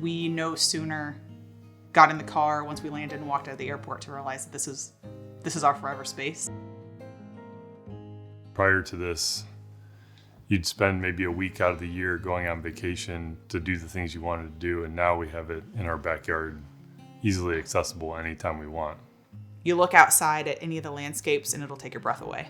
we no sooner got in the car once we landed and walked out of the airport to realize that this is our forever space. Prior to this, you'd spend maybe a week out of the year going on vacation to do the things you wanted to do, and now we have it in our backyard, easily accessible anytime we want. You look outside at any of the landscapes and it'll take your breath away.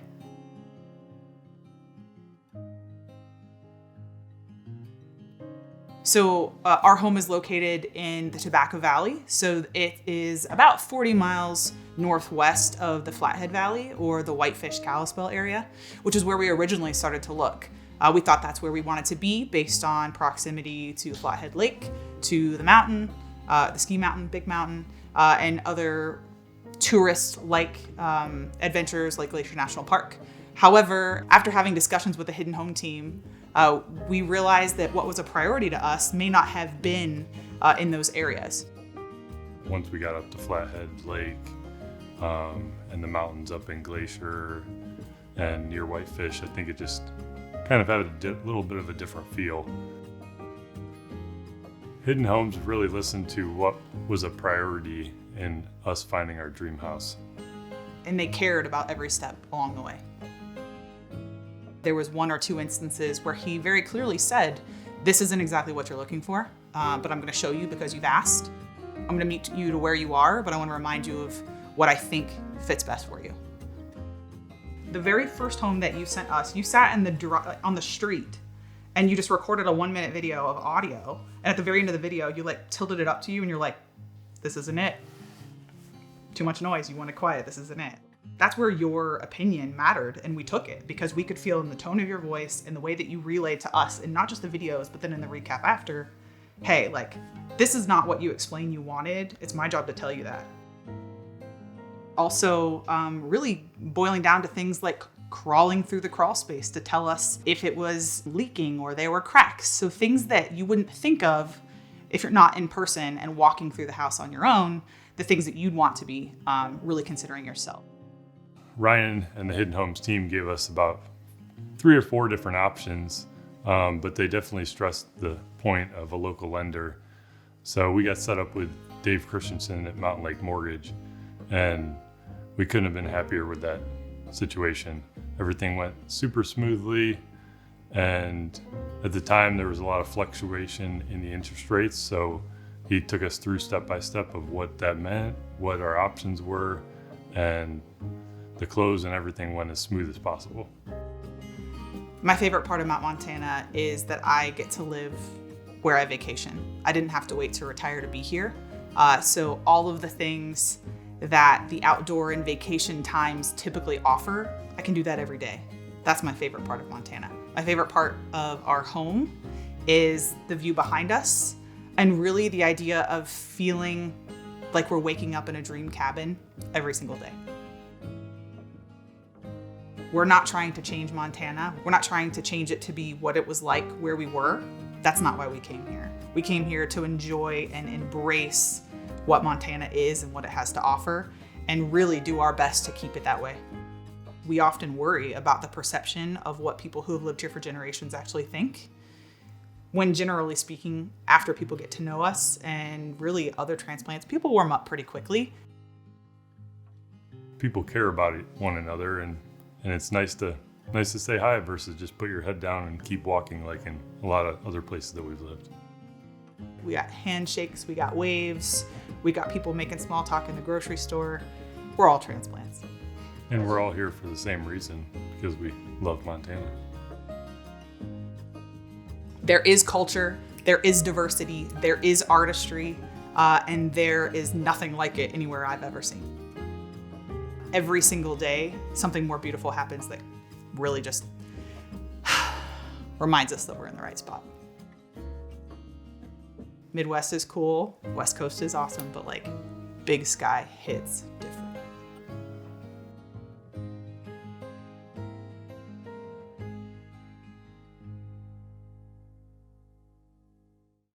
So our home is located in the Tobacco Valley. So it is about 40 miles northwest of the Flathead Valley, or the Whitefish Kalispell area, which is where we originally started to look. We thought that's where we wanted to be based on proximity to Flathead Lake, to the mountain, the ski mountain, big mountain, and other tourist-like adventures like Glacier National Park. However, after having discussions with the Hidden Home team, we realized that what was a priority to us may not have been in those areas. Once we got up to Flathead Lake and the mountains up in Glacier and near Whitefish, I think it just kind of had a little bit of a different feel. Hidden Homes really listened to what was a priority in us finding our dream house. And they cared about every step along the way. There was one or two instances where he very clearly said, this isn't exactly what you're looking for, but I'm going to show you because you've asked. I'm going to meet you to where you are, but I want to remind you of what I think fits best for you. The very first home that you sent us, you sat on the street and you just recorded a 1-minute video of audio. And at the very end of the video, you tilted it up to you and you're like, this isn't it. Too much noise, you want it quiet, this isn't it. That's where your opinion mattered, and we took it because we could feel in the tone of your voice and the way that you relayed to us, and not just the videos, but then in the recap after, hey, this is not what you explained you wanted. It's my job to tell you that. Also, really boiling down to things like crawling through the crawl space to tell us if it was leaking or there were cracks. So things that you wouldn't think of if you're not in person and walking through the house on your own, the things that you'd want to be really considering yourself. Ryan and the Hidden Homes team gave us about 3 or 4 different options, but they definitely stressed the point of a local lender. So we got set up with Dave Christensen at Mountain Lake Mortgage, and we couldn't have been happier with that situation. Everything went super smoothly, and at the time there was a lot of fluctuation in the interest rates, so he took us through step by step of what that meant, what our options were, and the close and everything went as smooth as possible. My favorite part about Montana is that I get to live where I vacation. I didn't have to wait to retire to be here. So all of the things that the outdoor and vacation times typically offer, I can do that every day. That's my favorite part of Montana. My favorite part of our home is the view behind us, and really the idea of feeling like we're waking up in a dream cabin every single day. We're not trying to change Montana. We're not trying to change it to be what it was like where we were. That's not why we came here. We came here to enjoy and embrace what Montana is and what it has to offer, and really do our best to keep it that way. We often worry about the perception of what people who have lived here for generations actually think, when generally speaking, after people get to know us and really other transplants, people warm up pretty quickly. People care about one another, and it's nice to say hi versus just put your head down and keep walking like in a lot of other places that we've lived. We got handshakes, we got waves, we got people making small talk in the grocery store. We're all transplants. And we're all here for the same reason, because we love Montana. There is culture, there is diversity, there is artistry, and there is nothing like it anywhere I've ever seen. Every single day, something more beautiful happens that really just reminds us that we're in the right spot. Midwest is cool, West Coast is awesome, but Big Sky hits different.